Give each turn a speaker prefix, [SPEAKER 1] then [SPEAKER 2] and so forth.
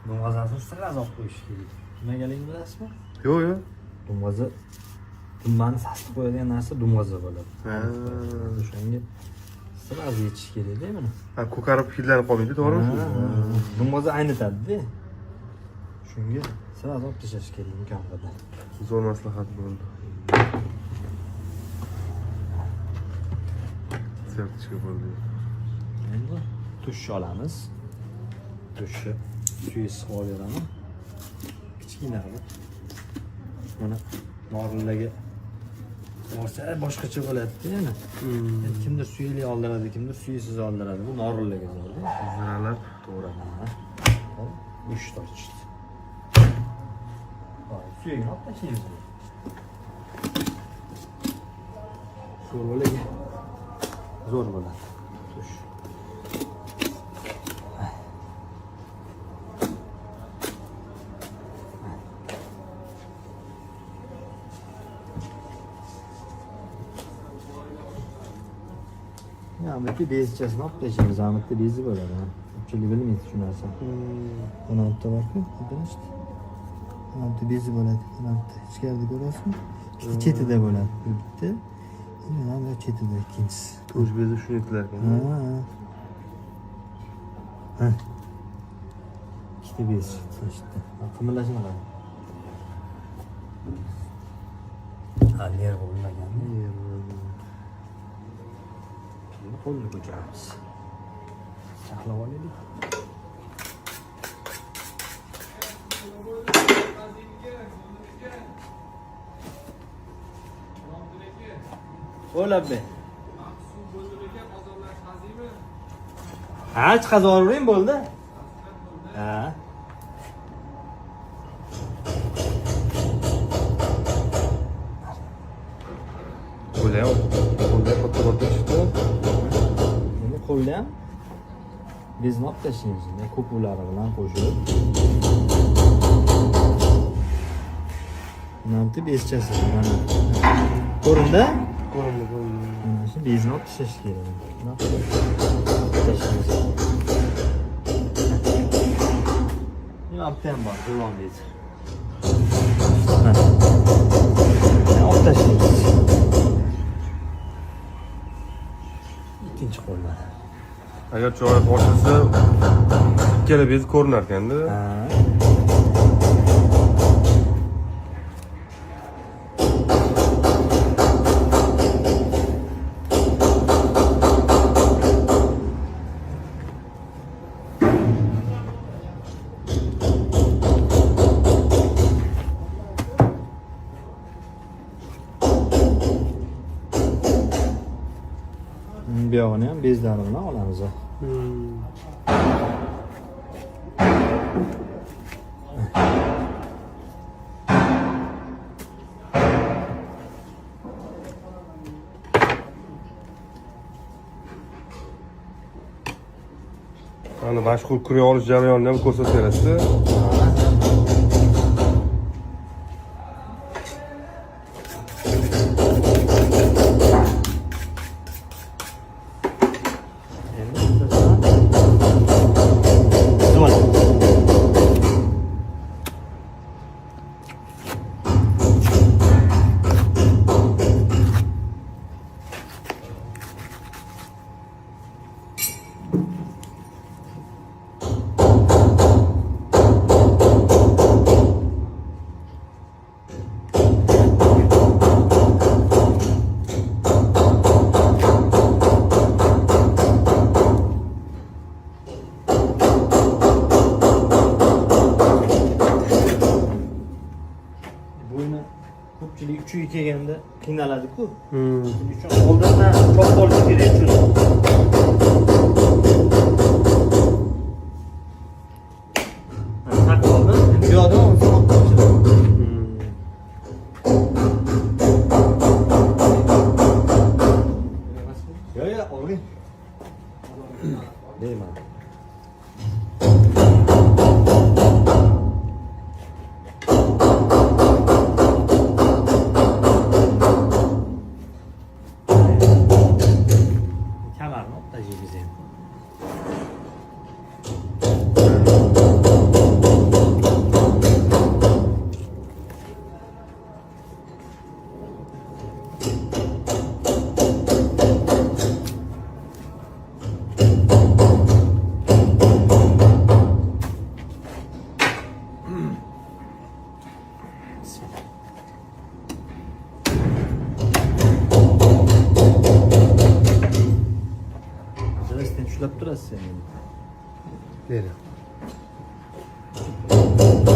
[SPEAKER 1] Dumg'azasini sirg'az olib qo'yish kerak. Nimaligini bilasizmi?
[SPEAKER 2] Yo'q.
[SPEAKER 1] Dumg'aza dumbani sasib qo'yadigan narsa dumg'aza bo'ladi. O'shanga sirg'az yechish kerak-da buni.
[SPEAKER 2] Ha, ko'karib hidlanib qolmaydi, to'g'rimi?
[SPEAKER 1] Dumg'aza aynitadi-da. Shunga sirg'az olib tashlash kerak imkon qadar.
[SPEAKER 2] Zo'r maslahat bo'ldi. Sertishga bo'ldi.
[SPEAKER 1] Endi tush olamiz. Tushni suyi siqib oliraman. Kichkina qilib. Mana norillaga borsa boshqacha bo'ladida yana. Kimdir suyli oldiradi, kimdir suysiz oldiradi. Bu norillaga zo'rda.
[SPEAKER 2] Ziralab
[SPEAKER 1] to'g'rama. 3 ta ochdi. Suyini olib tashlaymiz. Sho'rvalarga zo'r bo'ladi. Tush. Ahmetli bezchasini olib tashlaymiz. Ahmetli bezi bo'ladi. Ko'pchilik bilmaydi shu narsani. Mana bu to'g'ri, bilishdi. Mana bu bezi bo'ladi. Mana bu ichkarida ko'rasizmi? Ikkita chetida bo'ladi. Bitta. Mana bu chetida ikkinchisi.
[SPEAKER 2] ko'z bezi shuni aytilar ekan.
[SPEAKER 1] Ha. Ikkita bez chiqdi. Qimirlashini qarang. Ha, nerv bo'lmagan. Qo'lni ko'chiramiz. Saqlab olaylik. O'labbe. Ha, chiqazib yuboring bo'ldi. Ha.
[SPEAKER 2] Qo'lda katta chiqdi.
[SPEAKER 1] Qo'lda ham bezni olib tashlaymiz. Ko'pulari bilan qo'shib. Mana bezchasi mana. Ko'rindi?
[SPEAKER 2] Ko'rindi.
[SPEAKER 1] Mana shu bezni olib tashlash kerak. Tashlaymiz. Altta ham bor, qo'lon bezi. Olib tashlaymiz. Ikkinchi qo'ldan.
[SPEAKER 2] Agar chorak ochilsa, ikkala bez ko'rinar ekanda.
[SPEAKER 1] Bu yog'ini ham bezlari bilan olamiz.
[SPEAKER 2] Ana mashhur kure olish jarayonini ham ko'rsataverasiz.
[SPEAKER 1] ko'pchilik 3 kelganda qiynaladi-ku.
[SPEAKER 2] Hmm.
[SPEAKER 1] Shuning uchun oldindan chop olish kerak uchun. Taqib oldim. Endi bu yoqdan olsam olib Yo'q, olgin. Deyman. Kamarni olib tashlaymiz endi. Sen ushlab turasiz sen.
[SPEAKER 2] Beri.